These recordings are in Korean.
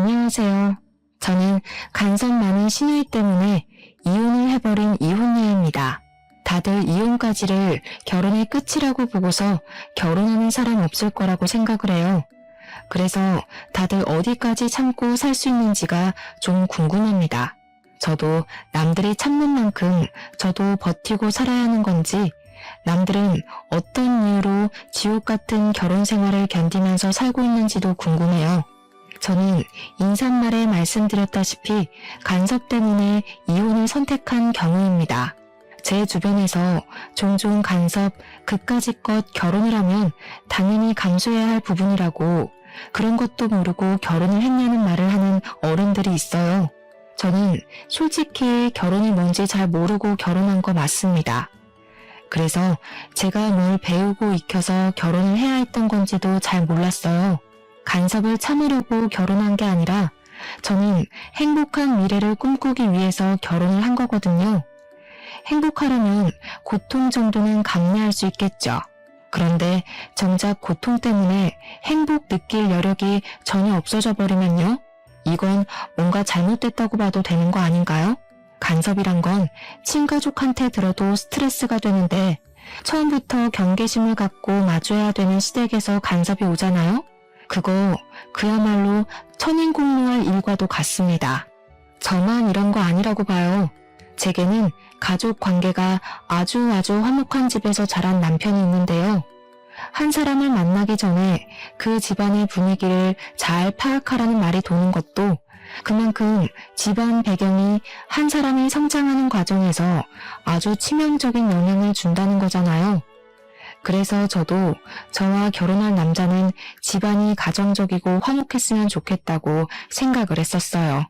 안녕하세요. 저는 간섭 많은 시누이 때문에 이혼을 해버린 이혼녀입니다. 다들 이혼까지를 결혼의 끝이라고 보고서 결혼하는 사람 없을 거라고 생각을 해요. 그래서 다들 어디까지 참고 살 수 있는지가 좀 궁금합니다. 저도 남들이 참는 만큼 저도 버티고 살아야 하는 건지, 남들은 어떤 이유로 지옥 같은 결혼 생활을 견디면서 살고 있는지도 궁금해요. 저는 인사말에 말씀드렸다시피 간섭 때문에 이혼을 선택한 경우입니다. 제 주변에서 종종 간섭, 그까짓것 결혼을 하면 당연히 감수해야 할 부분이라고, 그런 것도 모르고 결혼을 했냐는 말을 하는 어른들이 있어요. 저는 솔직히 결혼이 뭔지 잘 모르고 결혼한 거 맞습니다. 그래서 제가 뭘 배우고 익혀서 결혼을 해야 했던 건지도 잘 몰랐어요. 간섭을 참으려고 결혼한 게 아니라 저는 행복한 미래를 꿈꾸기 위해서 결혼을 한 거거든요. 행복하려면 고통 정도는 감내할 수 있겠죠. 그런데 정작 고통 때문에 행복 느낄 여력이 전혀 없어져 버리면요? 이건 뭔가 잘못됐다고 봐도 되는 거 아닌가요? 간섭이란 건 친가족한테 들어도 스트레스가 되는데 처음부터 경계심을 갖고 마주해야 되는 시댁에서 간섭이 오잖아요? 그거 그야말로 천인공노할 일과도 같습니다. 저만 이런 거 아니라고 봐요. 제게는 가족 관계가 아주 화목한 집에서 자란 남편이 있는데요. 한 사람을 만나기 전에 그 집안의 분위기를 잘 파악하라는 말이 도는 것도 그만큼 집안 배경이 한 사람이 성장하는 과정에서 아주 치명적인 영향을 준다는 거잖아요. 그래서 저도 저와 결혼할 남자는 집안이 가정적이고 화목했으면 좋겠다고 생각을 했었어요.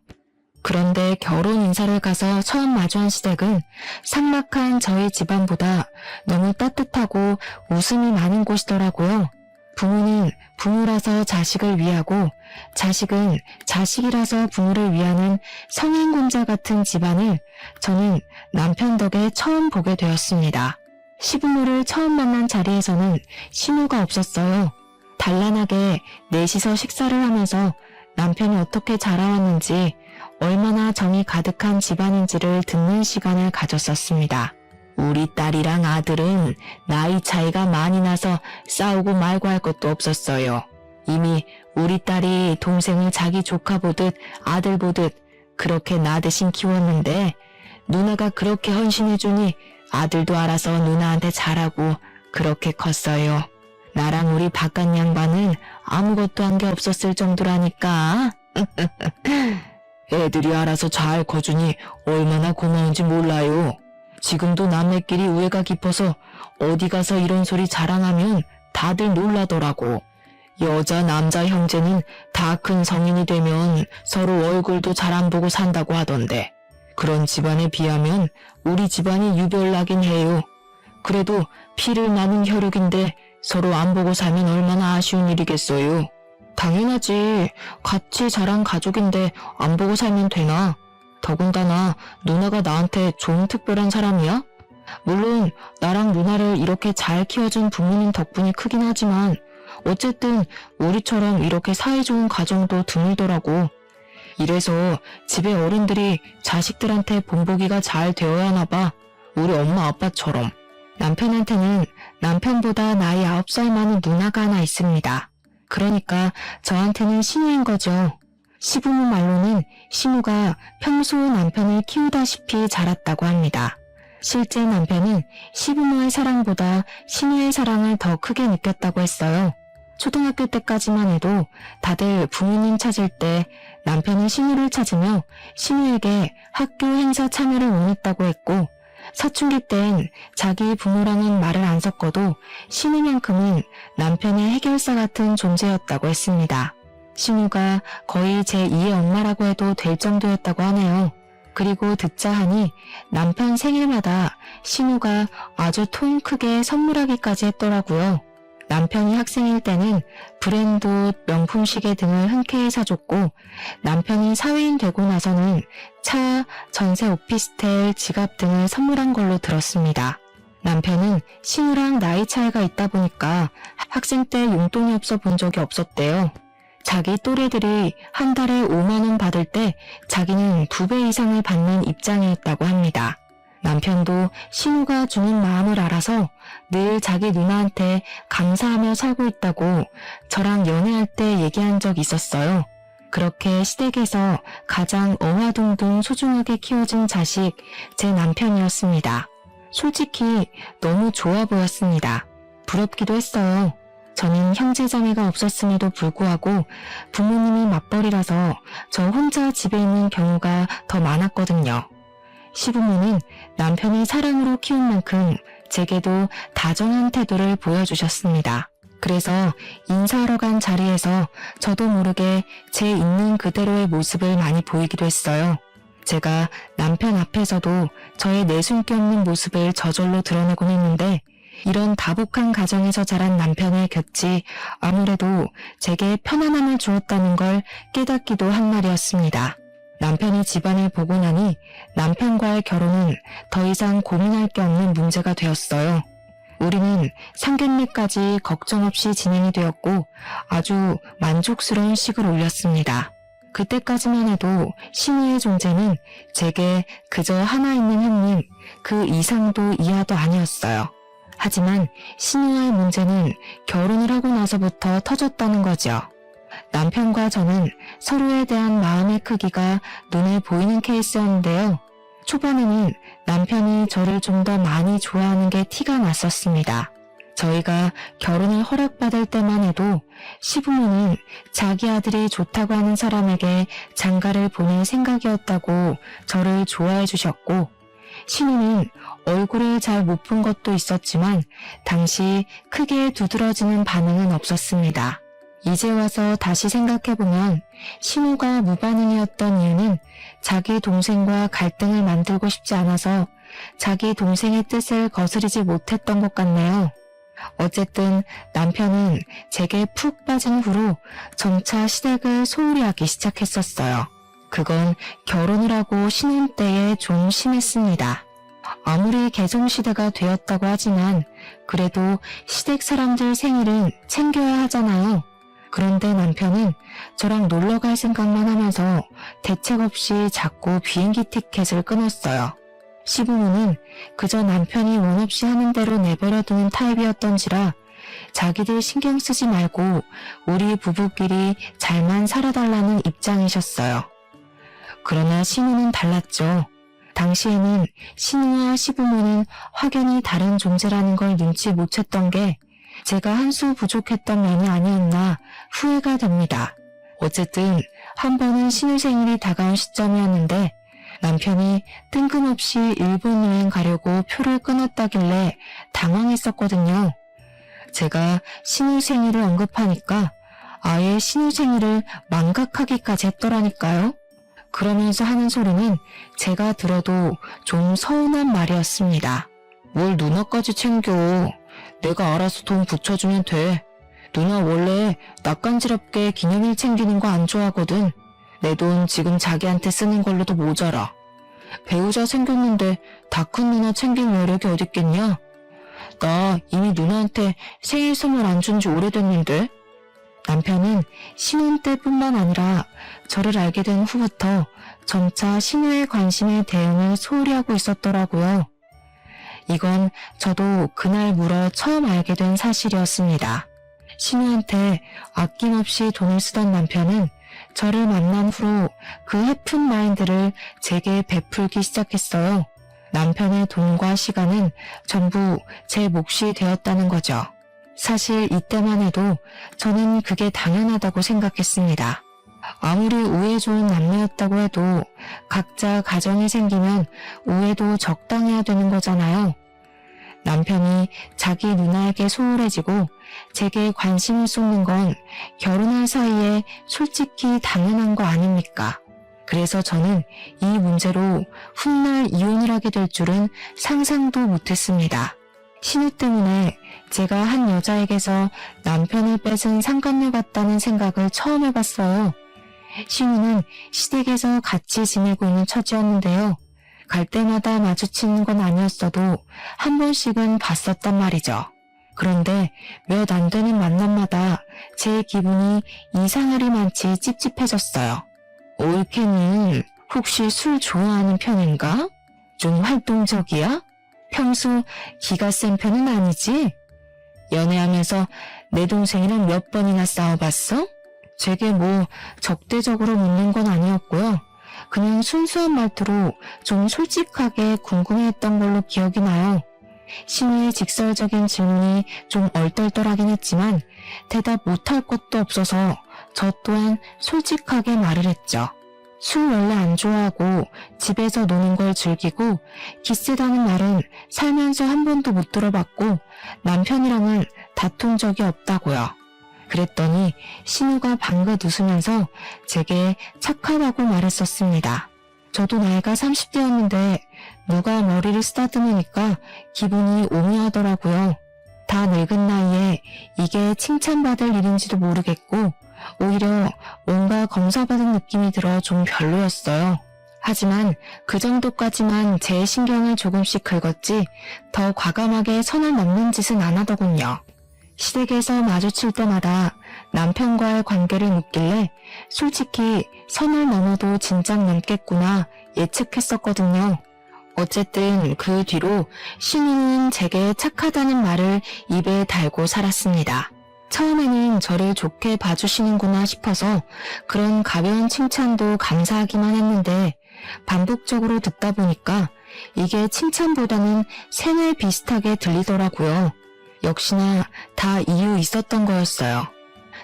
그런데 결혼 인사를 가서 처음 마주한 시댁은 삭막한 저희 집안보다 너무 따뜻하고 웃음이 많은 곳이더라고요. 부모는 부모라서 자식을 위하고 자식은 자식이라서 부모를 위하는 성인군자 같은 집안을 저는 남편 덕에 처음 보게 되었습니다. 시부모를 처음 만난 자리에서는 신우가 없었어요. 단란하게 넷이서 식사를 하면서 남편이 어떻게 자라왔는지, 얼마나 정이 가득한 집안인지를 듣는 시간을 가졌었습니다. 우리 딸이랑 아들은 나이 차이가 많이 나서 싸우고 말고 할 것도 없었어요. 이미 우리 딸이 동생을 자기 조카 보듯 아들 보듯 그렇게 나 대신 키웠는데 누나가 그렇게 헌신해주니 아들도 알아서 누나한테 잘하고 그렇게 컸어요. 나랑 우리 바깥 양반은 아무것도 한 게 없었을 정도라니까. 애들이 알아서 잘 커주니 얼마나 고마운지 몰라요. 지금도 남매끼리 우애가 깊어서 어디 가서 이런 소리 자랑하면 다들 놀라더라고. 여자 남자 형제는 다 큰 성인이 되면 서로 얼굴도 잘 안 보고 산다고 하던데, 그런 집안에 비하면 우리 집안이 유별나긴 해요. 그래도 피를 나눈 혈육인데 서로 안 보고 살면 얼마나 아쉬운 일이겠어요. 당연하지. 같이 자란 가족인데 안 보고 살면 되나? 더군다나 누나가 나한테 좀 특별한 사람이야? 물론 나랑 누나를 이렇게 잘 키워준 부모님 덕분이 크긴 하지만 어쨌든 우리처럼 이렇게 사이좋은 가정도 드물더라고. 이래서 집의 어른들이 자식들한테 본보기가 잘 되어야 하나 봐. 우리 엄마 아빠처럼. 남편한테는 남편보다 나이 9살 많은 누나가 하나 있습니다. 그러니까 저한테는 신우인 거죠. 시부모 말로는 신우가 평소 남편을 키우다시피 자랐다고 합니다. 실제 남편은 시부모의 사랑보다 신우의 사랑을 더 크게 느꼈다고 했어요. 초등학교 때까지만 해도 다들 부모님 찾을 때 남편이 신우를 찾으며 신우에게 학교 행사 참여를 원했다고 했고, 사춘기 땐 자기 부모랑은 말을 안 섞어도 신우만큼은 남편의 해결사 같은 존재였다고 했습니다. 신우가 거의 제2의 엄마라고 해도 될 정도였다고 하네요. 그리고 듣자 하니 남편 생일마다 신우가 아주 통 크게 선물하기까지 했더라고요. 남편이 학생일 때는 브랜드 옷, 명품 시계 등을 흔쾌히 사줬고, 남편이 사회인 되고 나서는 차, 전세 오피스텔, 지갑 등을 선물한 걸로 들었습니다. 남편은 신우랑 나이 차이가 있다 보니까 학생 때 용돈이 없어 본 적이 없었대요. 자기 또래들이 한 달에 5만 원 받을 때 자기는 2배 이상을 받는 입장이었다고 합니다. 남편도 신우가 주는 마음을 알아서 늘 자기 누나한테 감사하며 살고 있다고 저랑 연애할 때 얘기한 적이 있었어요. 그렇게 시댁에서 가장 어화둥둥 소중하게 키워준 자식 제 남편이었습니다. 솔직히 너무 좋아 보였습니다. 부럽기도 했어요. 저는 형제자매가 없었음에도 불구하고 부모님이 맞벌이라서 저 혼자 집에 있는 경우가 더 많았거든요. 시부모는 남편이 사랑으로 키운 만큼 제게도 다정한 태도를 보여주셨습니다. 그래서 인사하러 간 자리에서 저도 모르게 제 있는 그대로의 모습을 많이 보이기도 했어요. 제가 남편 앞에서도 저의 내숭기 없는 모습을 저절로 드러내곤 했는데 이런 다복한 가정에서 자란 남편의 곁이 아무래도 제게 편안함을 주었다는 걸 깨닫기도 한 날이었습니다. 남편이 집안을 보고 나니 남편과의 결혼은 더 이상 고민할 게 없는 문제가 되었어요. 우리는 상견례까지 걱정 없이 진행이 되었고 아주 만족스러운 식을 올렸습니다. 그때까지만 해도 신우의 존재는 제게 그저 하나 있는 형님 그 이상도 이하도 아니었어요. 하지만 신우와의 문제는 결혼을 하고 나서부터 터졌다는 거죠. 남편과 저는 서로에 대한 마음의 크기가 눈에 보이는 케이스였는데요. 초반에는 남편이 저를 좀 더 많이 좋아하는 게 티가 났었습니다. 저희가 결혼을 허락받을 때만 해도 시부모는 자기 아들이 좋다고 하는 사람에게 장가를 보낼 생각이었다고 저를 좋아해 주셨고 신우는 얼굴을 잘 못 본 것도 있었지만 당시 크게 두드러지는 반응은 없었습니다. 이제 와서 다시 생각해보면 신우가 무반응이었던 이유는 자기 동생과 갈등을 만들고 싶지 않아서 자기 동생의 뜻을 거스르지 못했던 것 같네요. 어쨌든 남편은 제게 푹 빠진 후로 점차 시댁을 소홀히 하기 시작했었어요. 그건 결혼을 하고 신혼 때에 좀 심했습니다. 아무리 개성시대가 되었다고 하지만 그래도 시댁 사람들 생일은 챙겨야 하잖아요. 그런데 남편은 저랑 놀러 갈 생각만 하면서 대책 없이 자꾸 비행기 티켓을 끊었어요. 시부모는 그저 남편이 원 없이 하는 대로 내버려두는 타입이었던지라 자기들 신경 쓰지 말고 우리 부부끼리 잘만 살아달라는 입장이셨어요. 그러나 신우는 달랐죠. 당시에는 신우와 시부모는 확연히 다른 존재라는 걸 눈치 못 챘던 게 제가 한 수 부족했던 면이 아니었나 후회가 됩니다. 어쨌든 한 번은 신우 생일이 다가온 시점이었는데 남편이 뜬금없이 일본 여행 가려고 표를 끊었다길래 당황했었거든요. 제가 신우 생일을 언급하니까 아예 신우 생일을 망각하기까지 했더라니까요. 그러면서 하는 소리는 제가 들어도 좀 서운한 말이었습니다. 뭘 누나까지 챙겨. 내가 알아서 돈 붙여주면 돼. 누나 원래 낯간지럽게 기념일 챙기는 거 안 좋아하거든. 내 돈 지금 자기한테 쓰는 걸로도 모자라. 배우자 생겼는데 다 큰 누나 챙길 여력이 어딨겠냐? 나 이미 누나한테 생일 선물 안 준 지 오래됐는데. 남편은 신혼 때뿐만 아니라 저를 알게 된 후부터 점차 신우의 관심에 대응을 소홀히 하고 있었더라고요. 이건 저도 그날 물어 처음 알게 된 사실이었습니다. 신우한테 아낌없이 돈을 쓰던 남편은 저를 만난 후로 그 해픈 마인드를 제게 베풀기 시작했어요. 남편의 돈과 시간은 전부 제 몫이 되었다는 거죠. 사실 이때만 해도 저는 그게 당연하다고 생각했습니다. 아무리 우애 좋은 남매였다고 해도 각자 가정이 생기면 우애도 적당해야 되는 거잖아요. 남편이 자기 누나에게 소홀해지고 제게 관심을 쏟는 건 결혼할 사이에 솔직히 당연한 거 아닙니까? 그래서 저는 이 문제로 훗날 이혼을 하게 될 줄은 상상도 못했습니다. 신우 때문에 제가 한 여자에게서 남편을 뺏은 상간녀 같다는 생각을 처음 해봤어요. 신우는 시댁에서 같이 지내고 있는 처지였는데요. 갈 때마다 마주치는 건 아니었어도 한 번씩은 봤었단 말이죠. 그런데 몇 안 되는 만남마다 제 기분이 이상하리만치 찝찝해졌어요. 올케는 혹시 술 좋아하는 편인가? 좀 활동적이야? 평소 기가 센 편은 아니지? 연애하면서 내 동생이랑 몇 번이나 싸워봤어? 제게 뭐 적대적으로 묻는 건 아니었고요. 그냥 순수한 말투로 좀 솔직하게 궁금해했던 걸로 기억이 나요. 신우의 직설적인 질문이 좀 얼떨떨하긴 했지만 대답 못할 것도 없어서 저 또한 솔직하게 말을 했죠. 술 원래 안 좋아하고 집에서 노는 걸 즐기고 기세다는 말은 살면서 한 번도 못 들어봤고 남편이랑은 다툰 적이 없다고요. 그랬더니 신우가 방긋 웃으면서 제게 착하다고 말했었습니다. 저도 나이가 30대였는데 누가 머리를 쓰다듬으니까 기분이 오묘하더라고요. 다 늙은 나이에 이게 칭찬받을 일인지도 모르겠고 오히려 뭔가 검사받은 느낌이 들어 좀 별로였어요. 하지만 그 정도까지만 제 신경을 조금씩 긁었지 더 과감하게 선을 넘는 짓은 안 하더군요. 시댁에서 마주칠 때마다 남편과의 관계를 묻길래 솔직히 선을 넘어도 진작 넘겠구나 예측했었거든요. 어쨌든 그 뒤로 신우는 제게 착하다는 말을 입에 달고 살았습니다. 처음에는 저를 좋게 봐주시는구나 싶어서 그런 가벼운 칭찬도 감사하기만 했는데 반복적으로 듣다 보니까 이게 칭찬보다는 생활 비슷하게 들리더라고요. 역시나 다 이유 있었던 거였어요.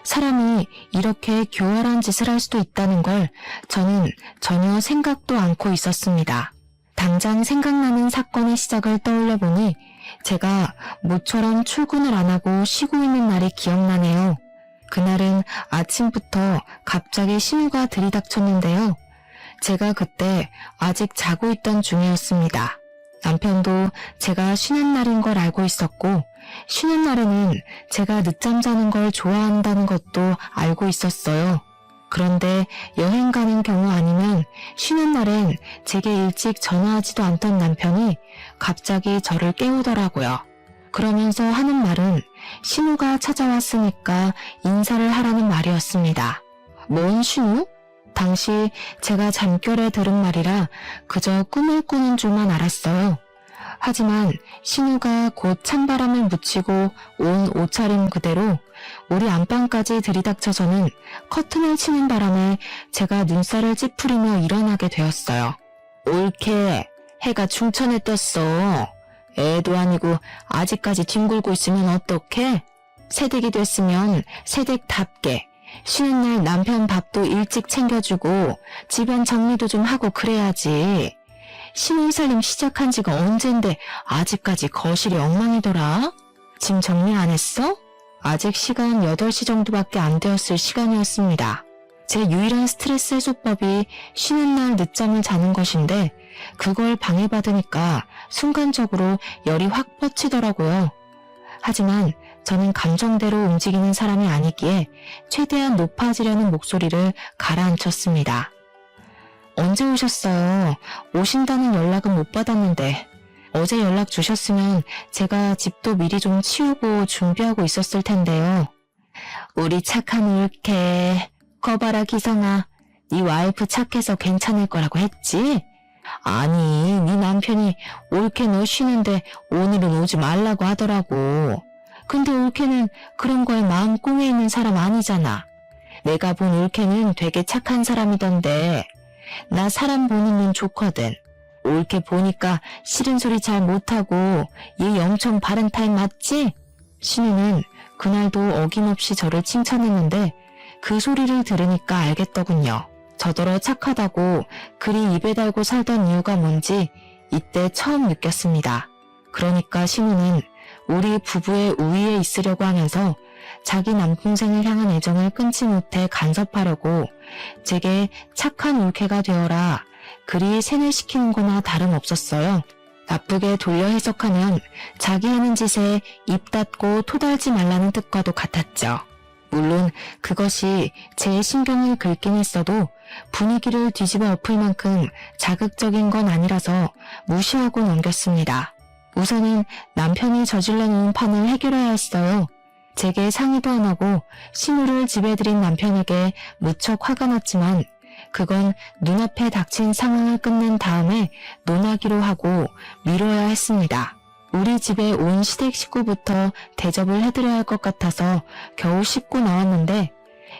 사람이 이렇게 교활한 짓을 할 수도 있다는 걸 저는 전혀 생각도 않고 있었습니다. 당장 생각나는 사건의 시작을 떠올려 보니 제가 모처럼 출근을 안 하고 쉬고 있는 날이 기억나네요. 그날은 아침부터 갑자기 신우가 들이닥쳤는데요. 제가 그때 아직 자고 있던 중이었습니다. 남편도 제가 쉬는 날인 걸 알고 있었고 쉬는 날에는 제가 늦잠 자는 걸 좋아한다는 것도 알고 있었어요. 그런데 여행 가는 경우 아니면 쉬는 날엔 제게 일찍 전화하지도 않던 남편이 갑자기 저를 깨우더라고요. 그러면서 하는 말은 신우가 찾아왔으니까 인사를 하라는 말이었습니다. 뭔 신우? 당시 제가 잠결에 들은 말이라 그저 꿈을 꾸는 줄만 알았어요. 하지만 신우가 곧 찬바람을 묻히고 온 옷차림 그대로 우리 안방까지 들이닥쳐서는 커튼을 치는 바람에 제가 눈살을 찌푸리며 일어나게 되었어요. 옳게 해가 충천에 떴어. 애도 아니고 아직까지 뒹굴고 있으면 어떡해? 새댁이 됐으면 새댁답게 쉬는 날 남편 밥도 일찍 챙겨주고 집안 정리도 좀 하고 그래야지. 신혼살림 시작한 지가 언젠데 아직까지 거실이 엉망이더라. 짐 정리 안 했어? 아직 시간 8시 정도밖에 안 되었을 시간이었습니다. 제 유일한 스트레스 해소법이 쉬는 날 늦잠을 자는 것인데 그걸 방해받으니까 순간적으로 열이 확 뻗치더라고요. 하지만 저는 감정대로 움직이는 사람이 아니기에 최대한 높아지려는 목소리를 가라앉혔습니다. 언제 오셨어요? 오신다는 연락은 못 받았는데 어제 연락 주셨으면 제가 집도 미리 좀 치우고 준비하고 있었을 텐데요. 우리 착한 올케. 거봐라 기성아. 네 와이프 착해서 괜찮을 거라고 했지? 아니 네 남편이 올케 너 쉬는데 오늘은 오지 말라고 하더라고. 근데 올케는 그런 거에 마음 꽁에 있는 사람 아니잖아. 내가 본 올케는 되게 착한 사람이던데 나 사람 보는 눈 좋거든. 올케 보니까 싫은 소리 잘 못하고 얘 엄청 바른 타입 맞지? 신우는 그날도 어김없이 저를 칭찬했는데 그 소리를 들으니까 알겠더군요. 저더러 착하다고 그리 입에 달고 살던 이유가 뭔지 이때 처음 느꼈습니다. 그러니까 신우는 우리 부부의 우위에 있으려고 하면서 자기 남동생을 향한 애정을 끊지 못해 간섭하려고 제게 착한 올케가 되어라 그리 세뇌시키는 거나 다름없었어요. 나쁘게 돌려 해석하면 자기 하는 짓에 입 닫고 토달지 말라는 뜻과도 같았죠. 물론 그것이 제 신경을 긁긴 했어도 분위기를 뒤집어 엎을 만큼 자극적인 건 아니라서 무시하고 넘겼습니다. 우선은 남편이 저질러 놓은 판을 해결해야 했어요. 제게 상의도 안 하고 신우를 집에 들인 남편에게 무척 화가 났지만 그건 눈앞에 닥친 상황을 끝낸 다음에 논하기로 하고 미뤄야 했습니다. 우리 집에 온 시댁 식구부터 대접을 해드려야 할 것 같아서 겨우 씻고 나왔는데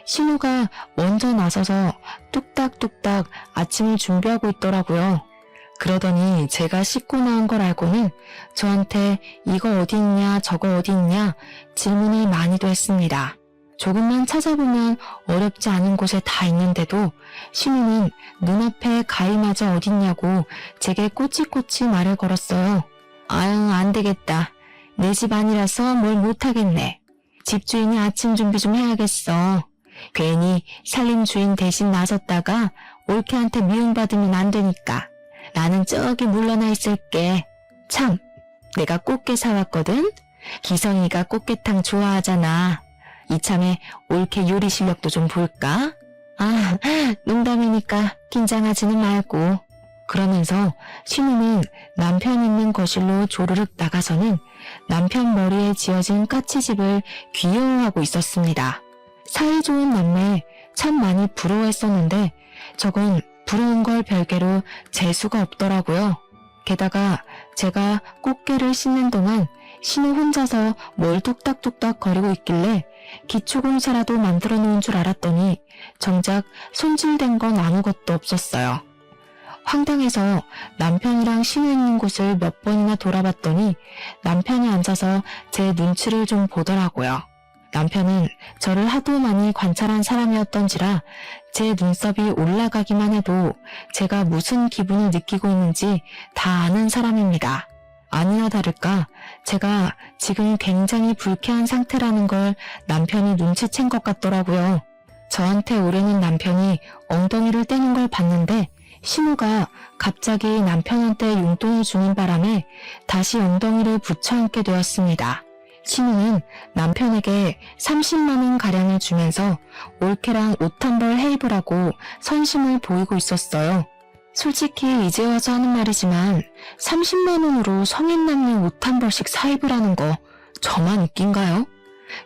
신우가 먼저 나서서 뚝딱뚝딱 아침을 준비하고 있더라고요. 그러더니 제가 씻고 나온 걸 알고는 저한테 이거 어디 있냐 저거 어디 있냐 질문을 많이도 했습니다. 조금만 찾아보면 어렵지 않은 곳에 다 있는데도 신우는 눈앞에 가위마저 어딨냐고 제게 꼬치꼬치 말을 걸었어요. 아유 안 되겠다. 내 집 아니라서 뭘 못하겠네. 집주인이 아침 준비 좀 해야겠어. 괜히 살림 주인 대신 나섰다가 올케한테 미움받으면 안 되니까. 나는 저기 물러나 있을게. 참, 내가 꽃게 사왔거든? 기성이가 꽃게탕 좋아하잖아. 이참에 올케 요리 실력도 좀 볼까? 아, 농담이니까 긴장하지는 말고. 그러면서 신우는 남편 있는 거실로 조르륵 나가서는 남편 머리에 지어진 까치집을 귀여워하고 있었습니다. 사이 좋은 남매 참 많이 부러워했었는데 저건 부러운 걸 별개로 재수가 없더라고요. 게다가 제가 꽃게를 씻는 동안 신우 혼자서 뭘 뚝딱뚝딱 거리고 있길래 기초공사라도 만들어 놓은 줄 알았더니 정작 손질된 건 아무것도 없었어요. 황당해서 남편이랑 신우 있는 곳을 몇 번이나 돌아봤더니 남편이 앉아서 제 눈치를 좀 보더라고요. 남편은 저를 하도 많이 관찰한 사람이었던지라 제 눈썹이 올라가기만 해도 제가 무슨 기분을 느끼고 있는지 다 아는 사람입니다. 아니나 다를까 제가 지금 굉장히 불쾌한 상태라는 걸 남편이 눈치챈 것 같더라고요. 저한테 오려는 남편이 엉덩이를 떼는 걸 봤는데 신우가 갑자기 남편한테 용돈을 주는 바람에 다시 엉덩이를 붙여안게 되었습니다. 신우는 남편에게 30만 원 가량을 주면서 올케랑 옷 한 벌 해입으라고 선심을 보이고 있었어요. 솔직히 이제 와서 하는 말이지만 30만 원으로 성인 남녀 옷 한 벌씩 사입으라는 거 저만 웃긴가요?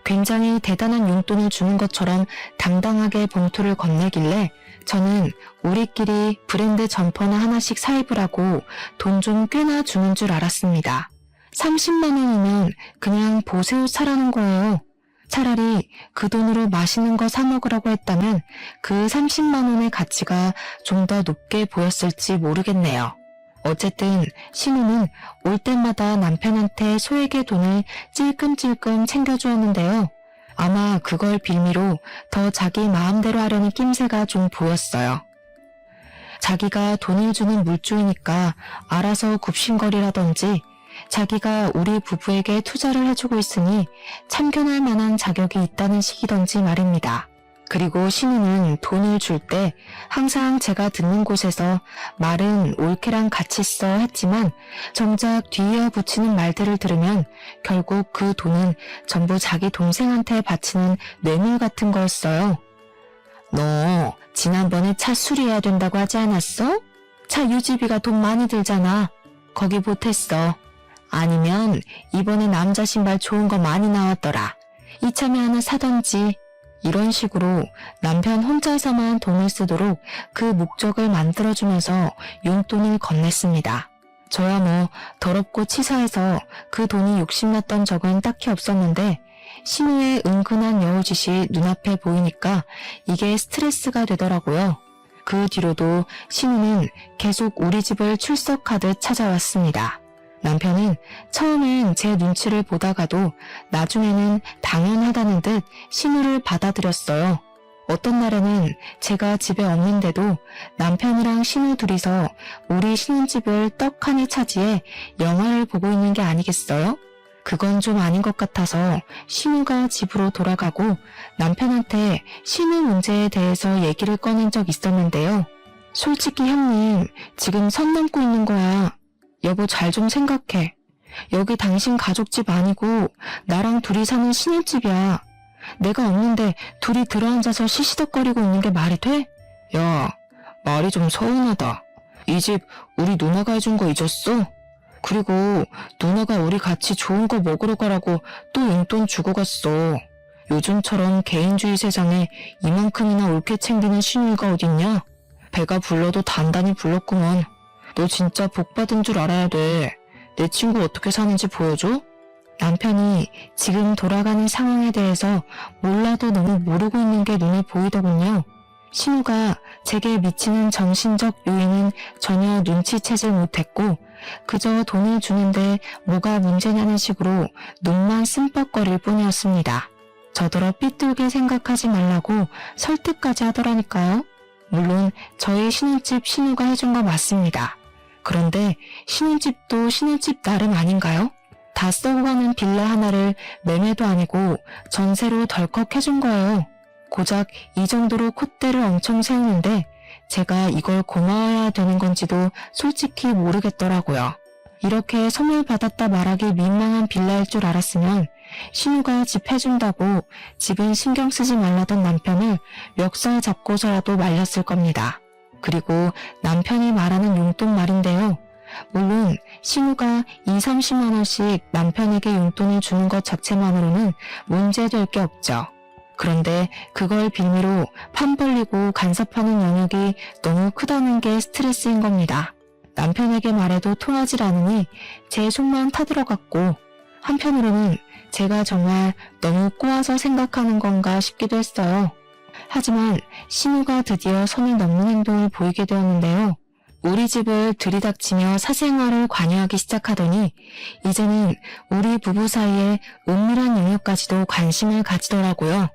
굉장히 대단한 용돈을 주는 것처럼 당당하게 봉투를 건네길래 저는 우리끼리 브랜드 점퍼나 하나씩 사입으라고 돈 좀 꽤나 주는 줄 알았습니다. 30만 원이면 그냥 보세옷 사라는 거예요. 차라리 그 돈으로 맛있는 거 사 먹으라고 했다면 그 30만 원의 가치가 좀 더 높게 보였을지 모르겠네요. 어쨌든 신우는 올 때마다 남편한테 소액의 돈을 찔끔찔끔 챙겨주었는데요. 아마 그걸 빌미로 더 자기 마음대로 하려는 낌새가 좀 보였어요. 자기가 돈을 주는 물주이니까 알아서 굽신거리라든지 자기가 우리 부부에게 투자를 해주고 있으니 참견할 만한 자격이 있다는 식이던지 말입니다. 그리고 신우는 돈을 줄 때 항상 제가 듣는 곳에서 말은 올케랑 같이 써 했지만 정작 뒤이어 붙이는 말들을 들으면 결국 그 돈은 전부 자기 동생한테 바치는 뇌물 같은 거였어요. 너 지난번에 차 수리해야 된다고 하지 않았어? 차 유지비가 돈 많이 들잖아. 거기 보탰어. 아니면 이번에 남자 신발 좋은 거 많이 나왔더라. 이참에 하나 사던지. 이런 식으로 남편 혼자서만 돈을 쓰도록 그 목적을 만들어주면서 용돈을 건넸습니다. 저야 뭐 더럽고 치사해서 그 돈이 욕심났던 적은 딱히 없었는데 신우의 은근한 여우짓이 눈앞에 보이니까 이게 스트레스가 되더라고요. 그 뒤로도 신우는 계속 우리 집을 출석하듯 찾아왔습니다. 남편은 처음엔 제 눈치를 보다가도 나중에는 당연하다는 듯 신우를 받아들였어요. 어떤 날에는 제가 집에 없는데도 남편이랑 신우 둘이서 우리 신혼집을 떡하니 차지해 영화를 보고 있는 게 아니겠어요? 그건 좀 아닌 것 같아서 신우가 집으로 돌아가고 남편한테 신우 문제에 대해서 얘기를 꺼낸 적 있었는데요. 솔직히 형님, 지금 선 넘고 있는 거야. 여보 잘 좀 생각해. 여기 당신 가족집 아니고 나랑 둘이 사는 신혼집이야. 내가 없는데 둘이 들어앉아서 시시덕거리고 있는 게 말이 돼? 야, 말이 좀 서운하다. 이 집 우리 누나가 해준 거 잊었어? 그리고 누나가 우리 같이 좋은 거 먹으러 가라고 또 용돈 주고 갔어. 요즘처럼 개인주의 세상에 이만큼이나 옳게 챙기는 신우이가 어딨냐? 배가 불러도 단단히 불렀구먼. 너 진짜 복 받은 줄 알아야 돼. 내 친구 어떻게 사는지 보여줘? 남편이 지금 돌아가는 상황에 대해서 몰라도 너무 모르고 있는 게 눈에 보이더군요. 신우가 제게 미치는 정신적 요인은 전혀 눈치채질 못했고 그저 돈을 주는데 뭐가 문제냐는 식으로 눈만 씀뻑거릴 뿐이었습니다. 저더러 삐뚤게 생각하지 말라고 설득까지 하더라니까요. 물론 저희 신혼집 신우가 해준 거 맞습니다. 그런데 신혼집도 신혼집 나름 아닌가요? 다 썩어가는 빌라 하나를 매매도 아니고 전세로 덜컥 해준 거예요. 고작 이 정도로 콧대를 엄청 세우는데 제가 이걸 고마워해야 되는 건지도 솔직히 모르겠더라고요. 이렇게 선물 받았다 말하기 민망한 빌라일 줄 알았으면 신우가 집 해준다고 집은 신경 쓰지 말라던 남편을 멱살 잡고서라도 말렸을 겁니다. 그리고 남편이 말하는 용돈 말인데요. 물론 신우가 20-30만 원씩 남편에게 용돈을 주는 것 자체만으로는 문제될 게 없죠. 그런데 그걸 빌미로 판 벌리고 간섭하는 영역이 너무 크다는 게 스트레스인 겁니다. 남편에게 말해도 통하질 않으니 제 속만 타들어갔고 한편으로는 제가 정말 너무 꼬아서 생각하는 건가 싶기도 했어요. 하지만 신우가 드디어 선을 넘는 행동을 보이게 되었는데요. 우리 집을 들이닥치며 사생활을 관여하기 시작하더니 이제는 우리 부부 사이의 은밀한 영역까지도 관심을 가지더라고요.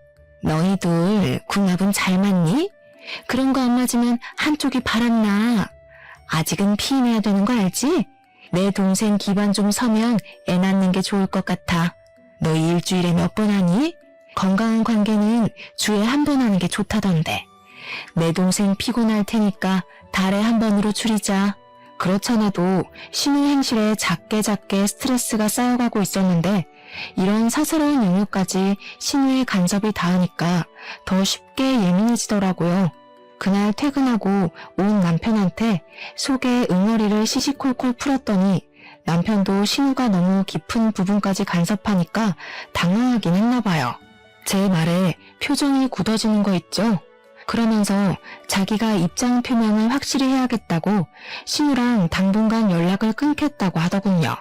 너희들 궁합은 잘 맞니? 그런 거 안 맞으면 한쪽이 바람나. 아직은 피임해야 되는 거 알지? 내 동생 기반 좀 서면 애 낳는 게 좋을 것 같아. 너희 일주일에 몇 번 하니? 건강한 관계는 주에 한 번 하는 게 좋다던데. 내 동생 피곤할 테니까 달에 한 번으로 줄이자. 그렇잖아도 신우 행실에 작게 스트레스가 쌓여가고 있었는데 이런 사사로운 영역까지 신우의 간섭이 닿으니까 더 쉽게 예민해지더라고요. 그날 퇴근하고 온 남편한테 속에 응어리를 시시콜콜 풀었더니 남편도 신우가 너무 깊은 부분까지 간섭하니까 당황하긴 했나봐요. 제 말에 표정이 굳어지는 거 있죠? 그러면서 자기가 입장 표명을 확실히 해야겠다고 신우랑 당분간 연락을 끊겠다고 하더군요.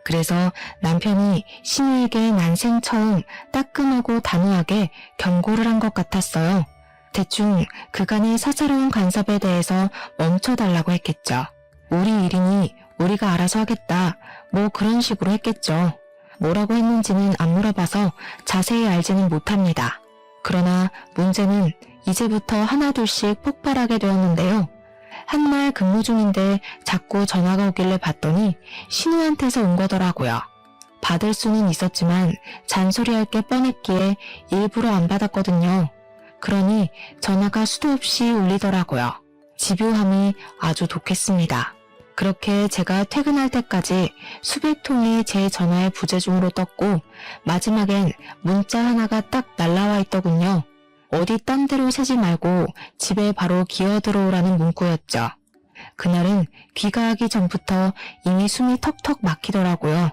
그래서 남편이 신우에게 난생 처음 따끔하고 단호하게 경고를 한 것 같았어요. 대충 그간의 사사로운 간섭에 대해서 멈춰달라고 했겠죠. 우리 일이니 우리가 알아서 하겠다. 뭐 그런 식으로 했겠죠. 뭐라고 했는지는 안 물어봐서 자세히 알지는 못합니다. 그러나 문제는 이제부터 하나둘씩 폭발하게 되었는데요. 한날 근무 중인데 자꾸 전화가 오길래 봤더니 신우한테서 온 거더라고요. 받을 수는 있었지만 잔소리할 게 뻔했기에 일부러 안 받았거든요. 그러니 전화가 수도 없이 울리더라고요. 집요함이 아주 독했습니다. 그렇게 제가 퇴근할 때까지 수백 통이 제 전화의 부재중으로 떴고 마지막엔 문자 하나가 딱 날라와 있더군요. 어디 딴 데로 새지 말고 집에 바로 기어 들어오라는 문구였죠. 그날은 귀가하기 전부터 이미 숨이 턱턱 막히더라고요.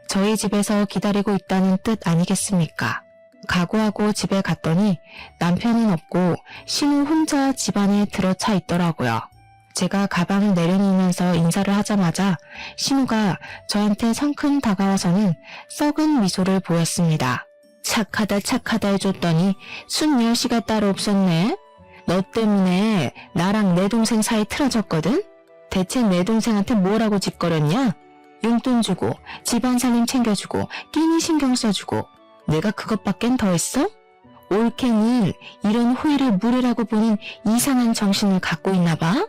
저희 집에서 기다리고 있다는 뜻 아니겠습니까? 각오하고 집에 갔더니 남편은 없고 신우 혼자 집 안에 들어차 있더라고요. 제가 가방을 내려놓으면서 인사를 하자마자 신우가 저한테 성큼 다가와서는 썩은 미소를 보였습니다. 착하다 해줬더니 순여시가 따로 없었네. 너 때문에 나랑 내 동생 사이 틀어졌거든? 대체 내 동생한테 뭐라고 짓거렸냐? 용돈 주고 집안 살림 챙겨주고 끼니 신경 써주고 내가 그것밖엔 더 했어? 올케는 이런 호의를 무례라고 보는 이상한 정신을 갖고 있나 봐?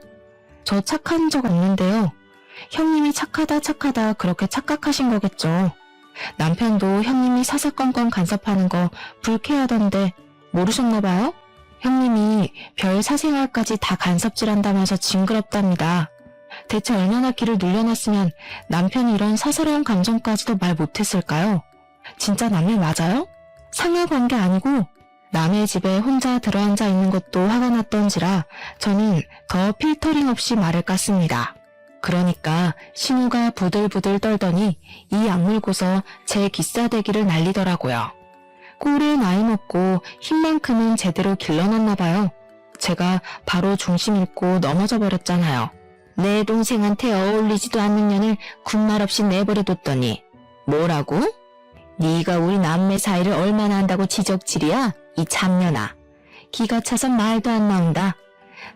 저 착한 적 없는데요. 형님이 착하다 그렇게 착각하신 거겠죠. 남편도 형님이 사사건건 간섭하는 거 불쾌하던데 모르셨나봐요? 형님이 별 사생활까지 다 간섭질한다면서 징그럽답니다. 대체 얼마나 귀를 눌려놨으면 남편이 이런 사사로운 감정까지도 말 못했을까요? 진짜 남일 맞아요? 상하관계 아니고 남의 집에 혼자 들어앉아 있는 것도 화가 났던지라 저는 더 필터링 없이 말을 깠습니다. 그러니까 신우가 부들부들 떨더니 이 악물고서 제 기싸대기를 날리더라고요. 꼴에 나이 먹고 힘만큼은 제대로 길러놨나 봐요. 제가 바로 중심 잃고 넘어져 버렸잖아요. 내 동생한테 어울리지도 않는 년을 군말 없이 내버려뒀더니 뭐라고? 네가 우리 남매 사이를 얼마나 한다고 지적질이야? 이 잡년아. 기가 차서 말도 안 나온다.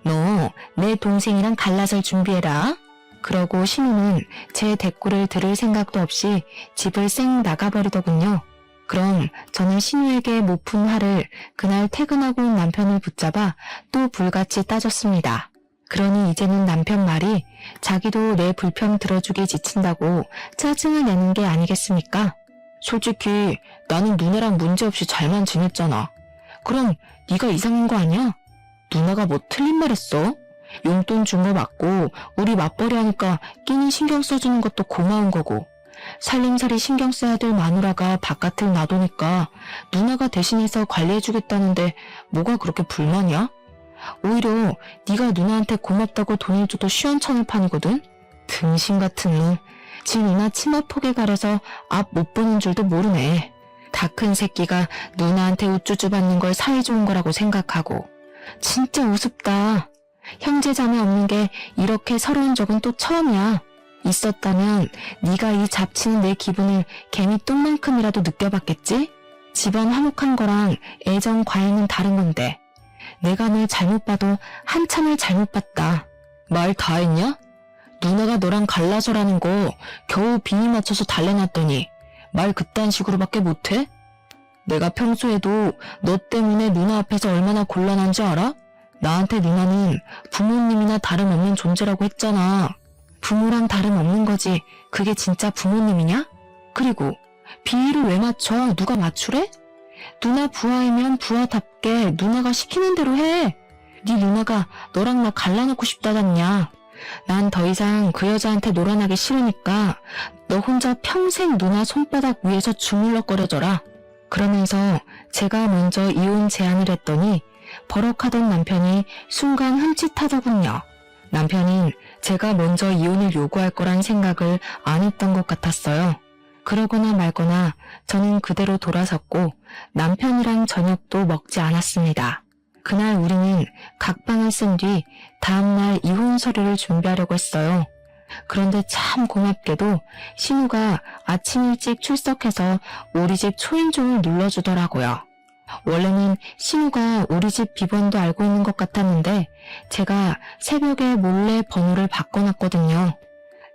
너 내 동생이랑 갈라설 준비해라. 그러고 신우는 제 대꾸를 들을 생각도 없이 집을 쌩 나가버리더군요. 그럼 저는 신우에게 못 푼 화를 그날 퇴근하고 온 남편을 붙잡아 또 불같이 따졌습니다. 그러니 이제는 남편 말이 자기도 내 불평 들어주기 지친다고 짜증을 내는 게 아니겠습니까? 솔직히 나는 누나랑 문제없이 잘만 지냈잖아. 그럼 네가 이상한 거 아니야? 누나가 뭐 틀린 말 했어? 용돈 준 거 맞고 우리 맞벌이 하니까 끼니 신경 써주는 것도 고마운 거고 살림살이 신경 써야 될 마누라가 바깥을 놔두니까 누나가 대신해서 관리해주겠다는데 뭐가 그렇게 불만이야? 오히려 네가 누나한테 고맙다고 돈을 줘도 시원찮을 판이거든? 등신 같은 놈. 지 누나 치마폭에 가려서 앞 못 보는 줄도 모르네. 다 큰 새끼가 누나한테 우쭈쭈 받는 걸 사이좋은 거라고 생각하고. 진짜 우습다. 형제자매 없는 게 이렇게 서러운 적은 또 처음이야. 있었다면 네가 이 잡치는 내 기분을 개미 똥만큼이라도 느껴봤겠지? 집안 화목한 거랑 애정 과잉은 다른 건데 내가 널 잘못 봐도 한참을 잘못 봤다. 말 다 했냐? 누나가 너랑 갈라서라는 거 겨우 비니 맞춰서 달래놨더니 말 그딴 식으로밖에 못해? 내가 평소에도 너 때문에 누나 앞에서 얼마나 곤란한지 알아? 나한테 누나는 부모님이나 다름없는 존재라고 했잖아. 부모랑 다름없는 거지. 그게 진짜 부모님이냐? 그리고 비위를 왜 맞춰? 누가 맞추래? 누나 부하이면 부하답게 누나가 시키는 대로 해. 네 누나가 너랑 나 갈라놓고 싶다잖냐. 난 더 이상 그 여자한테 놀아나기 싫으니까 너 혼자 평생 누나 손바닥 위에서 주물럭거려줘라. 그러면서 제가 먼저 이혼 제안을 했더니 버럭하던 남편이 순간 흠칫하더군요. 남편은 제가 먼저 이혼을 요구할 거란 생각을 안 했던 것 같았어요. 그러거나 말거나 저는 그대로 돌아섰고 남편이랑 저녁도 먹지 않았습니다. 그날 우리는 각방을 쓴 뒤 다음날 이혼 서류를 준비하려고 했어요. 그런데 참 고맙게도 신우가 아침 일찍 출석해서 우리 집 초인종을 눌러주더라고요. 원래는 신우가 우리 집 비번도 알고 있는 것 같았는데 제가 새벽에 몰래 번호를 바꿔놨거든요.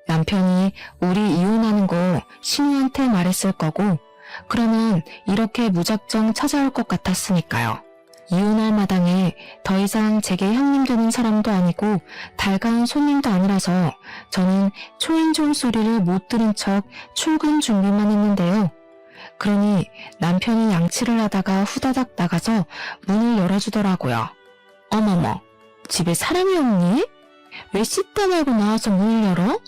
남편이 우리 이혼하는 거 신우한테 말했을 거고 그러면 이렇게 무작정 찾아올 것 같았으니까요. 이혼할 마당에 더 이상 제게 형님 되는 사람도 아니고 달가운 손님도 아니라서 저는 초인종 소리를 못 들은 척 출근 준비만 했는데요. 그러니 남편이 양치를 하다가 후다닥 나가서 문을 열어주더라고요. 어머머, 집에 사람이 없니? 왜 씻다 말고 나와서 문을 열어?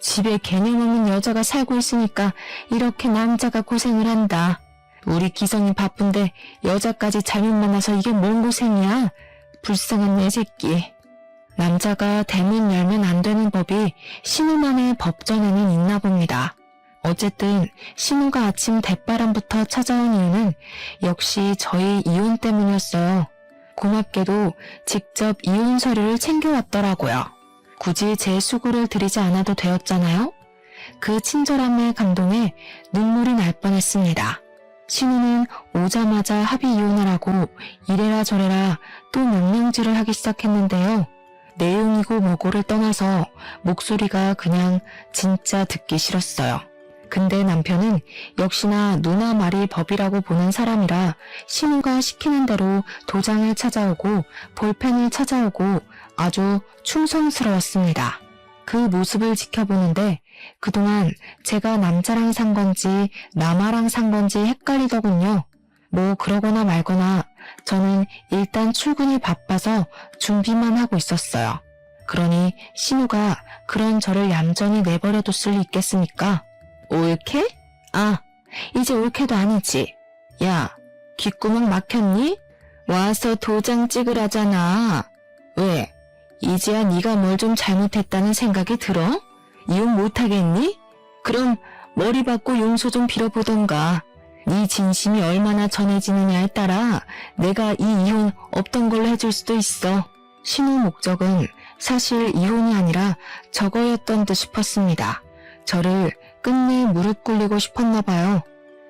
집에 개념 없는 여자가 살고 있으니까 이렇게 남자가 고생을 한다. 우리 기성이 바쁜데 여자까지 잘못 만나서 이게 뭔 고생이야? 불쌍한 내 새끼. 남자가 대문 열면 안 되는 법이 신우만의 법전에는 있나 봅니다. 어쨌든 신우가 아침 대바람부터 찾아온 이유는 역시 저희 이혼 때문이었어요. 고맙게도 직접 이혼 서류를 챙겨왔더라고요. 굳이 제 수고를 들이지 않아도 되었잖아요. 그 친절함에 감동해 눈물이 날 뻔했습니다. 신우는 오자마자 합의 이혼을 하고 이래라 저래라 또 명령질을 하기 시작했는데요. 내용이고 뭐고를 떠나서 목소리가 그냥 진짜 듣기 싫었어요. 근데 남편은 역시나 누나 말이 법이라고 보는 사람이라 신우가 시키는 대로 도장을 찾아오고 볼펜을 찾아오고 아주 충성스러웠습니다. 그 모습을 지켜보는데 그동안 제가 남자랑 산 건지 남아랑 산 건지 헷갈리더군요. 뭐 그러거나 말거나 저는 일단 출근이 바빠서 준비만 하고 있었어요. 그러니 신우가 그런 저를 얌전히 내버려둘 수 있겠습니까? 올케? 아, 이제 올케도 아니지. 야, 귓구멍 막혔니? 와서 도장 찍으라잖아. 왜? 이제야 네가 뭘 좀 잘못했다는 생각이 들어? 이혼 못하겠니? 그럼 머리 받고 용서 좀 빌어보던가. 네 진심이 얼마나 전해지느냐에 따라 내가 이 이혼 없던 걸로 해줄 수도 있어. 신우 목적은 사실 이혼이 아니라 저거였던 듯 싶었습니다. 저를 끝내 무릎 꿇리고 싶었나 봐요.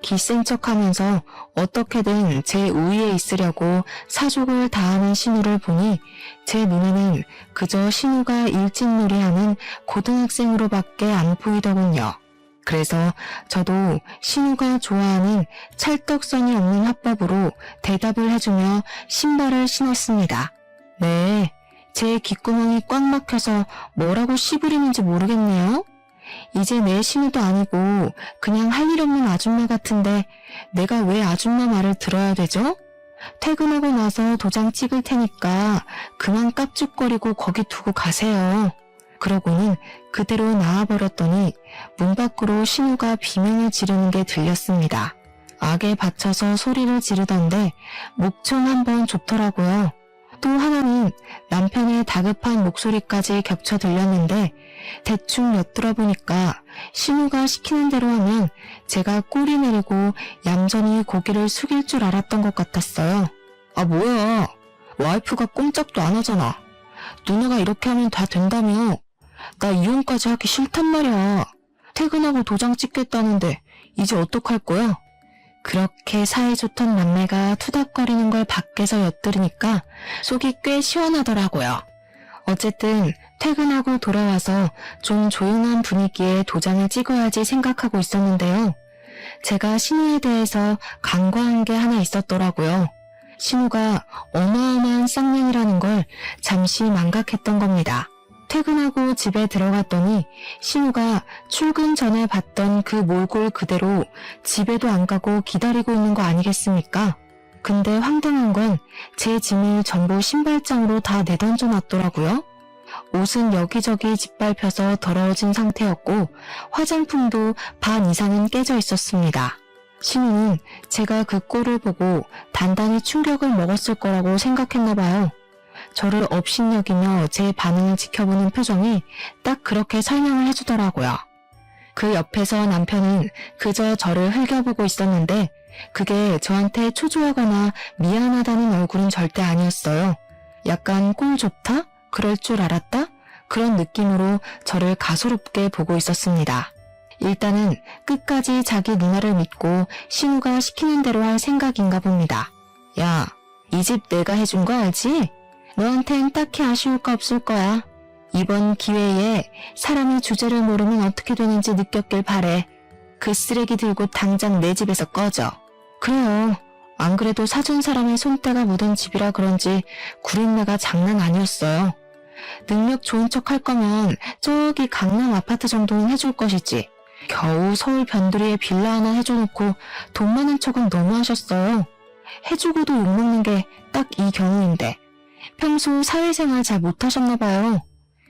기센 척하면서 어떻게든 제 우위에 있으려고 사족을 다하는 신우를 보니 제 눈에는 그저 신우가 일진놀이하는 고등학생으로밖에 안 보이더군요. 그래서 저도 신우가 좋아하는 찰떡선이 없는 화법으로 대답을 해주며 신발을 신었습니다. 네, 제 귓구멍이 꽉 막혀서 뭐라고 씨부리는지 모르겠네요. 이제 내 신우도 아니고 그냥 할 일 없는 아줌마 같은데 내가 왜 아줌마 말을 들어야 되죠? 퇴근하고 나서 도장 찍을 테니까 그만 깝죽거리고 거기 두고 가세요. 그러고는 그대로 나와버렸더니 문 밖으로 신우가 비명을 지르는 게 들렸습니다. 악에 받쳐서 소리를 지르던데 목청 한번 좋더라고요. 또 하나는 남편의 다급한 목소리까지 겹쳐 들렸는데 대충 엿들어보니까 신우가 시키는 대로 하면 제가 꼬리 내리고 얌전히 고개를 숙일 줄 알았던 것 같았어요. 아 뭐야, 와이프가 꼼짝도 안 하잖아. 누나가 이렇게 하면 다 된다며. 나 이혼까지 하기 싫단 말이야. 퇴근하고 도장 찍겠다는데 이제 어떡할 거야? 그렇게 사이좋던 남매가 투닥거리는 걸 밖에서 엿들으니까 속이 꽤 시원하더라고요. 어쨌든 퇴근하고 돌아와서 좀 조용한 분위기에 도장을 찍어야지 생각하고 있었는데요. 제가 신우에 대해서 간과한 게 하나 있었더라고요. 신우가 어마어마한 쌍년이라는 걸 잠시 망각했던 겁니다. 퇴근하고 집에 들어갔더니 신우가 출근 전에 봤던 그 몰골 그대로 집에도 안 가고 기다리고 있는 거 아니겠습니까? 근데 황당한 건 제 짐을 전부 신발장으로 다 내던져 놨더라고요. 옷은 여기저기 짓밟혀서 더러워진 상태였고 화장품도 반 이상은 깨져 있었습니다. 신우는 제가 그 꼴을 보고 단단히 충격을 먹었을 거라고 생각했나 봐요. 저를 업신여기며 제 반응을 지켜보는 표정이 딱 그렇게 설명을 해주더라고요. 그 옆에서 남편은 그저 저를 흘겨보고 있었는데 그게 저한테 초조하거나 미안하다는 얼굴은 절대 아니었어요. 약간 꼴 좋다? 그럴 줄 알았다? 그런 느낌으로 저를 가소롭게 보고 있었습니다. 일단은 끝까지 자기 누나를 믿고 신우가 시키는 대로 할 생각인가 봅니다. 야, 이 집 내가 해준 거 알지? 너한텐 딱히 아쉬울 거 없을 거야. 이번 기회에 사람이 주제를 모르면 어떻게 되는지 느꼈길 바래. 그 쓰레기 들고 당장 내 집에서 꺼져. 그래요. 안 그래도 사준 사람의 손때가 묻은 집이라 그런지 구린내가 장난 아니었어요. 능력 좋은 척 할 거면 저기 강남 아파트 정도는 해줄 것이지. 겨우 서울 변두리에 빌라 하나 해줘놓고 돈 많은 척은 너무하셨어요. 해주고도 욕먹는 게 딱 이 경우인데. 평소 사회생활 잘 못하셨나 봐요.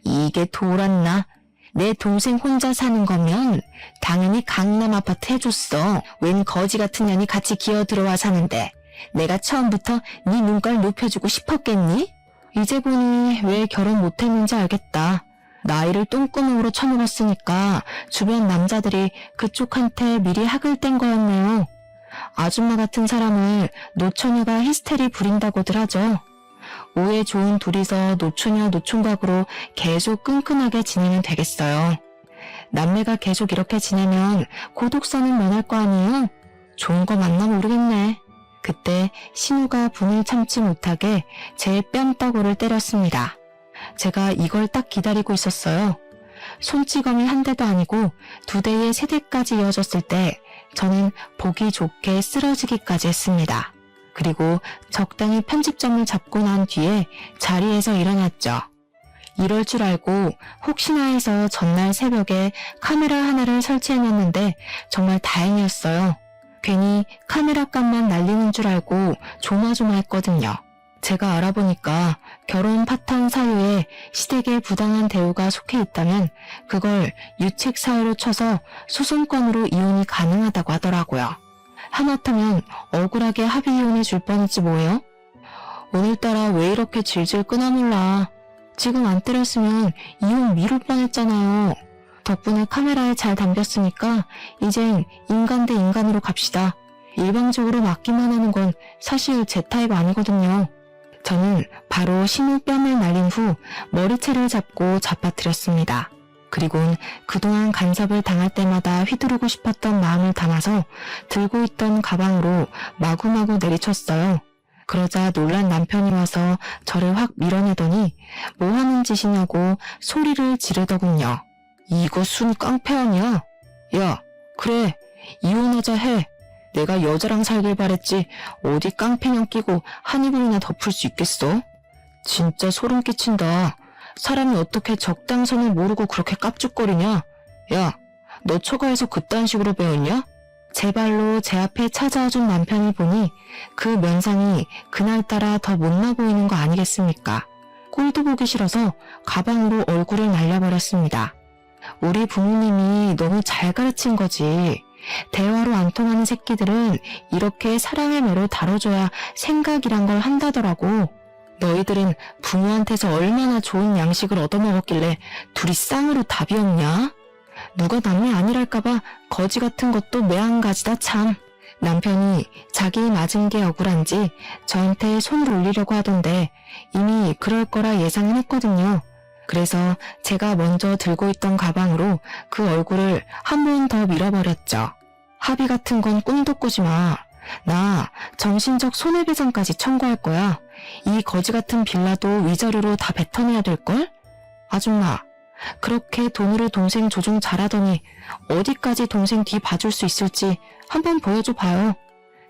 이게 돌았나? 내 동생 혼자 사는 거면 당연히 강남 아파트 해줬어. 웬 거지 같은 년이 같이 기어 들어와 사는데 내가 처음부터 네 눈깔 높여주고 싶었겠니? 이제 보니 왜 결혼 못했는지 알겠다. 나이를 똥구멍으로 쳐먹었으니까 주변 남자들이 그쪽한테 미리 학을 뗀 거였네요. 아줌마 같은 사람을 노처녀가 히스테리 부린다고들 하죠. 오해 좋은 둘이서 노처녀 노총각으로 계속 끈끈하게 지내면 되겠어요. 남매가 계속 이렇게 지내면 고독사는 면할 거 아니에요? 좋은 거 맞나 모르겠네. 그때 신우가 분을 참지 못하게 제 뺨따구를 때렸습니다. 제가 이걸 딱 기다리고 있었어요. 손찌검이 한 대도 아니고 2대에 3대까지 이어졌을 때 저는 보기 좋게 쓰러지기까지 했습니다. 그리고 적당히 편집점을 잡고 난 뒤에 자리에서 일어났죠. 이럴 줄 알고 혹시나 해서 전날 새벽에 카메라 하나를 설치해놨는데 정말 다행이었어요. 괜히 카메라 값만 날리는 줄 알고 조마조마했거든요. 제가 알아보니까 결혼 파탄 사유에 시댁의 부당한 대우가 속해 있다면 그걸 유책 사유로 쳐서 소송권으로 이혼이 가능하다고 하더라고요. 하마터면 억울하게 합의 이혼해 줄 뻔했지 뭐예요? 오늘따라 왜 이렇게 질질 끄나 몰라. 지금 안 때렸으면 이혼 미룰 뻔했잖아요. 덕분에 카메라에 잘 담겼으니까 이젠 인간 대 인간으로 갑시다. 일방적으로 맞기만 하는 건 사실 제 타입 아니거든요. 저는 바로 신우 뺨을 날린 후 머리채를 잡고 잡아뜨렸습니다. 그리곤 그동안 간섭을 당할 때마다 휘두르고 싶었던 마음을 담아서 들고 있던 가방으로 마구마구 내리쳤어요. 그러자 놀란 남편이 와서 저를 확 밀어내더니 뭐 하는 짓이냐고 소리를 지르더군요. 이거 순 깡패 아니야? 야, 그래, 이혼하자 해. 내가 여자랑 살길 바랬지 어디 깡패냥 끼고 한 이불이나 덮을 수 있겠어? 진짜 소름 끼친다. 사람이 어떻게 적당선을 모르고 그렇게 깝죽거리냐? 야, 너 처가에서 그딴 식으로 배웠냐? 제 발로 제 앞에 찾아와준 남편을 보니 그 면상이 그날따라 더 못나 보이는 거 아니겠습니까? 꼴도 보기 싫어서 가방으로 얼굴을 날려버렸습니다. 우리 부모님이 너무 잘 가르친 거지. 대화로 안 통하는 새끼들은 이렇게 사랑의 매로 다뤄줘야 생각이란 걸 한다더라고. 너희들은 부모한테서 얼마나 좋은 양식을 얻어먹었길래 둘이 쌍으로 답이 없냐? 누가 남이 아니랄까봐 거지 같은 것도 매한가지다 참. 남편이 자기 맞은 게 억울한지 저한테 손을 올리려고 하던데 이미 그럴 거라 예상은 했거든요. 그래서 제가 먼저 들고 있던 가방으로 그 얼굴을 한 번 더 밀어버렸죠. 합의 같은 건 꿈도 꾸지 마. 나 정신적 손해배상까지 청구할 거야. 이 거지 같은 빌라도 위자료로 다 뱉어내야 될걸? 아줌마, 그렇게 돈으로 동생 조종 잘하더니 어디까지 동생 뒤 봐줄 수 있을지 한번 보여줘 봐요.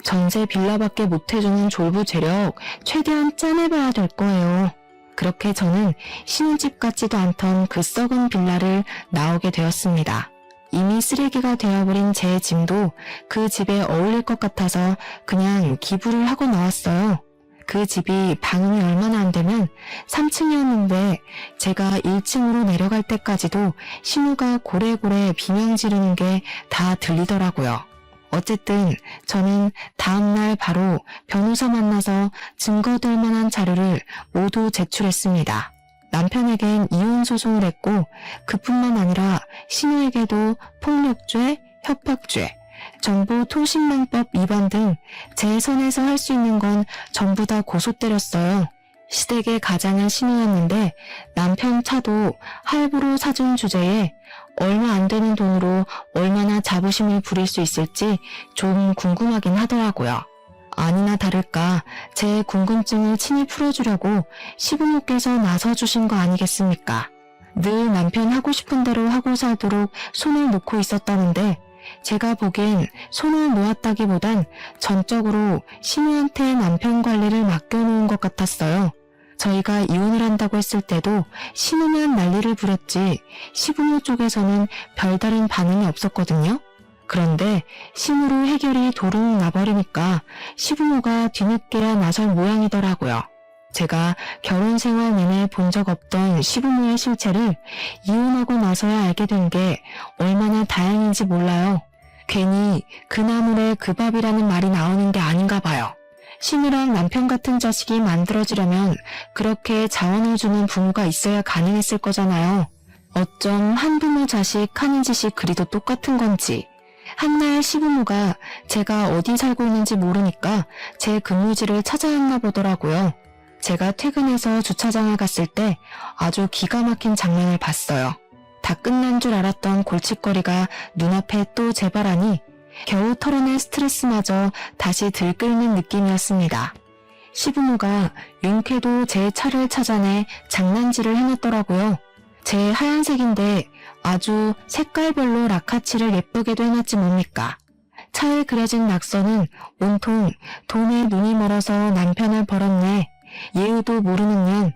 전세 빌라밖에 못해주는 졸부 재력 최대한 짜내봐야 될 거예요. 그렇게 저는 신혼집 같지도 않던 그 썩은 빌라를 나오게 되었습니다. 이미 쓰레기가 되어버린 제 짐도 그 집에 어울릴 것 같아서 그냥 기부를 하고 나왔어요. 그 집이 방음이 얼마나 안 되면 3층이었는데 제가 1층으로 내려갈 때까지도 신우가 고래고래 비명 지르는 게 다 들리더라고요. 어쨌든 저는 다음날 바로 변호사 만나서 증거될 만한 자료를 모두 제출했습니다. 남편에겐 이혼 소송을 했고 그뿐만 아니라 신우에게도 폭력죄, 협박죄, 정보통신망법 위반 등 제 선에서 할 수 있는 건 전부 다 고소 때렸어요. 시댁의 가장은 신우였는데 남편 차도 할부로 사준 주제에 얼마 안 되는 돈으로 얼마나 자부심을 부릴 수 있을지 좀 궁금하긴 하더라고요. 아니나 다를까 제 궁금증을 친히 풀어주려고 시부모께서 나서주신 거 아니겠습니까? 늘 남편 하고 싶은 대로 하고 살도록 손을 놓고 있었다는데 제가 보기엔 손을 놓았다기보단 전적으로 신우한테 남편 관리를 맡겨놓은 것 같았어요. 저희가 이혼을 한다고 했을 때도 신우만 난리를 부렸지 시부모 쪽에서는 별다른 반응이 없었거든요. 그런데 신우로 해결이 도둑 나버리니까 시부모가 뒤늦게야 나설 모양이더라고요. 제가 결혼 생활 내내 본 적 없던 시부모의 실체를 이혼하고 나서야 알게 된 게 얼마나 다행인지 몰라요. 괜히 그 나물에 그 밥이라는 말이 나오는 게 아닌가 봐요. 신우랑 남편 같은 자식이 만들어지려면 그렇게 자원을 주는 부모가 있어야 가능했을 거잖아요. 어쩜 한부모 자식 하는 짓이 그리도 똑같은 건지. 한날 시부모가 제가 어디 살고 있는지 모르니까 제 근무지를 찾아왔나 보더라고요. 제가 퇴근해서 주차장을 갔을 때 아주 기가 막힌 장면을 봤어요. 다 끝난 줄 알았던 골칫거리가 눈앞에 또 재발하니 겨우 털어낸 스트레스마저 다시 들끓는 느낌이었습니다. 시부모가 용케도 제 차를 찾아내 장난질을 해놨더라고요. 제 하얀색인데 아주 색깔별로 라카치를 예쁘게도 해놨지 뭡니까. 차에 그려진 낙서는 온통 돈에 눈이 멀어서 남편을 벌었네. 예우도 모르는 년,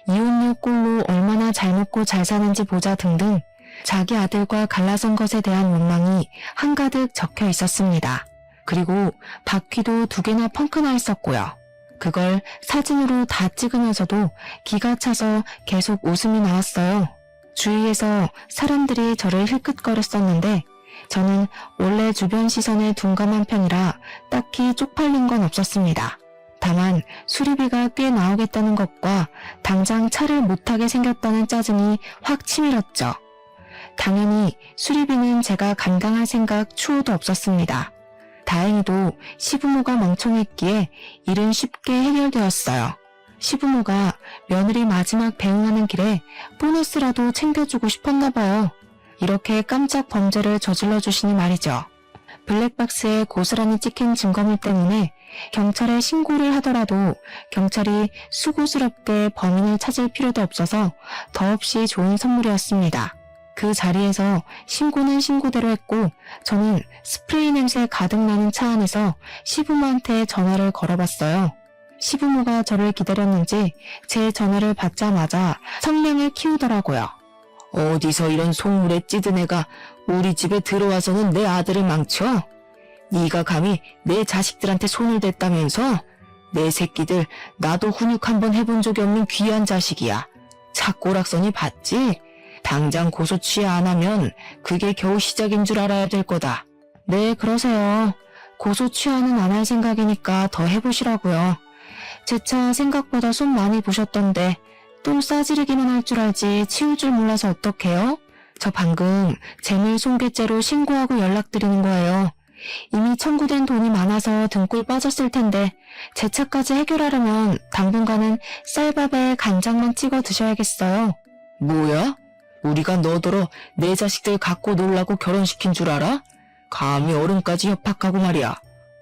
이혼녀 꼴로 얼마나 잘 먹고 잘 사는지 보자 등등 자기 아들과 갈라선 것에 대한 원망이 한가득 적혀 있었습니다. 그리고 바퀴도 2개나 펑크나 있었고요. 그걸 사진으로 다 찍으면서도 기가 차서 계속 웃음이 나왔어요. 주위에서 사람들이 저를 힐끗거렸었는데 저는 원래 주변 시선에 둔감한 편이라 딱히 쪽팔린 건 없었습니다. 다만 수리비가 꽤 나오겠다는 것과 당장 차를 못 타게 생겼다는 짜증이 확 치밀었죠. 당연히 수리비는 제가 감당할 생각 추호도 없었습니다. 다행히도 시부모가 멍청했기에 일은 쉽게 해결되었어요. 시부모가 며느리 마지막 배웅하는 길에 보너스라도 챙겨주고 싶었나 봐요. 이렇게 깜짝 범죄를 저질러 주시니 말이죠. 블랙박스에 고스란히 찍힌 증거물 때문에 경찰에 신고를 하더라도 경찰이 수고스럽게 범인을 찾을 필요도 없어서 더없이 좋은 선물이었습니다. 그 자리에서 신고는 신고대로 했고 저는 스프레이 냄새 가득 나는 차 안에서 시부모한테 전화를 걸어봤어요. 시부모가 저를 기다렸는지 제 전화를 받자마자 성량을 키우더라고요. 어디서 이런 속물에 찌든 애가 우리 집에 들어와서는 내 아들을 망쳐? 네가 감히 내 자식들한테 손을 댔다면서? 내 새끼들 나도 훈육 한번 해본 적이 없는 귀한 자식이야. 착고락선이 봤지? 당장 고소 취하 안 하면 그게 겨우 시작인 줄 알아야 될 거다. 네, 그러세요. 고소 취하는 안 할 생각이니까 더 해보시라고요. 제 차 생각보다 손 많이 보셨던데 똥 싸지르기만 할 줄 알지 치울 줄 몰라서 어떡해요? 저 방금 재물손괴죄로 신고하고 연락드리는 거예요. 이미 청구된 돈이 많아서 등골 빠졌을 텐데 제 차까지 해결하려면 당분간은 쌀밥에 간장만 찍어 드셔야겠어요. 뭐야? 우리가 너더러 내 자식들 갖고 놀라고 결혼시킨 줄 알아? 감히 어른까지 협박하고 말이야.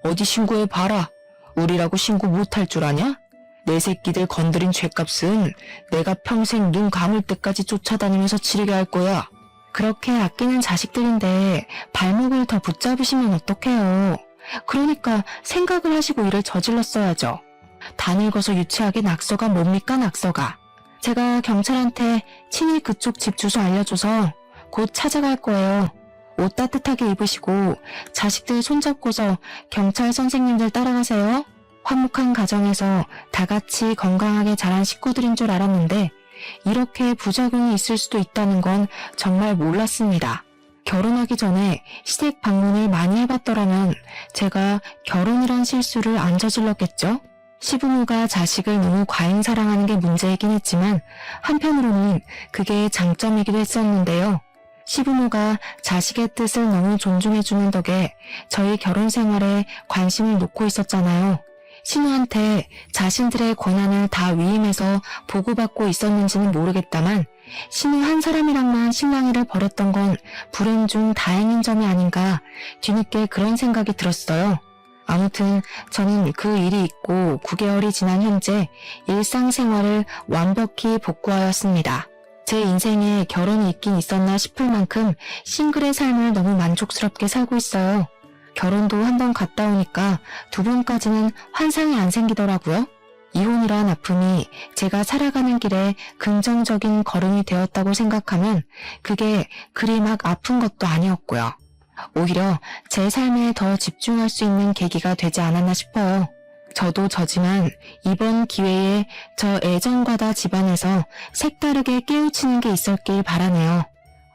어디 신고해봐라. 우리라고 신고 못할 줄 아냐? 내 새끼들 건드린 죄값은 내가 평생 눈 감을 때까지 쫓아다니면서 치르게 할 거야. 그렇게 아끼는 자식들인데 발목을 더 붙잡으시면 어떡해요. 그러니까 생각을 하시고 일을 저질렀어야죠. 다 늙어서 유치하게 낙서가 뭡니까 낙서가. 제가 경찰한테 친히 그쪽 집 주소 알려줘서 곧 찾아갈 거예요. 옷 따뜻하게 입으시고 자식들 손잡고서 경찰 선생님들 따라가세요. 화목한 가정에서 다 같이 건강하게 자란 식구들인 줄 알았는데 이렇게 부작용이 있을 수도 있다는 건 정말 몰랐습니다. 결혼하기 전에 시댁 방문을 많이 해봤더라면 제가 결혼이란 실수를 안 저질렀겠죠? 시부모가 자식을 너무 과잉 사랑하는 게 문제이긴 했지만 한편으로는 그게 장점이기도 했었는데요. 시부모가 자식의 뜻을 너무 존중해주는 덕에 저희 결혼 생활에 관심을 놓고 있었잖아요. 신우한테 자신들의 권한을 다 위임해서 보고받고 있었는지는 모르겠다만 신우 한 사람이랑만 실랑이를 벌였던 건 불행 중 다행인 점이 아닌가 뒤늦게 그런 생각이 들었어요. 아무튼 저는 그 일이 있고 9개월이 지난 현재 일상생활을 완벽히 복구하였습니다. 제 인생에 결혼이 있긴 있었나 싶을 만큼 싱글의 삶을 너무 만족스럽게 살고 있어요. 결혼도 한 번 갔다 오니까 두 번까지는 환상이 안 생기더라고요. 이혼이란 아픔이 제가 살아가는 길에 긍정적인 걸음이 되었다고 생각하면 그게 그리 막 아픈 것도 아니었고요. 오히려 제 삶에 더 집중할 수 있는 계기가 되지 않았나 싶어요. 저도 저지만 이번 기회에 저 애정과다 집안에서 색다르게 깨우치는 게 있었길 바라네요.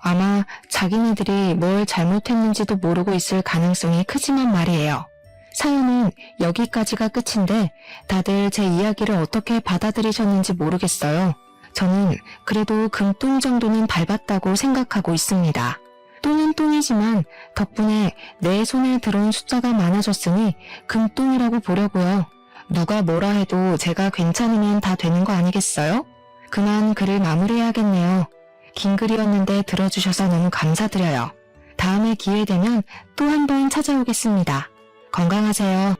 아마 자기네들이 뭘 잘못했는지도 모르고 있을 가능성이 크지만 말이에요. 사연은 여기까지가 끝인데 다들 제 이야기를 어떻게 받아들이셨는지 모르겠어요. 저는 그래도 금똥 정도는 밟았다고 생각하고 있습니다. 똥은 똥이지만 덕분에 내 손에 들어온 숫자가 많아졌으니 금똥이라고 보려고요. 누가 뭐라 해도 제가 괜찮으면 다 되는 거 아니겠어요? 그만 글을 마무리해야겠네요. 긴 글이었는데 들어주셔서 너무 감사드려요. 다음에 기회 되면 또 한 번 찾아오겠습니다. 건강하세요.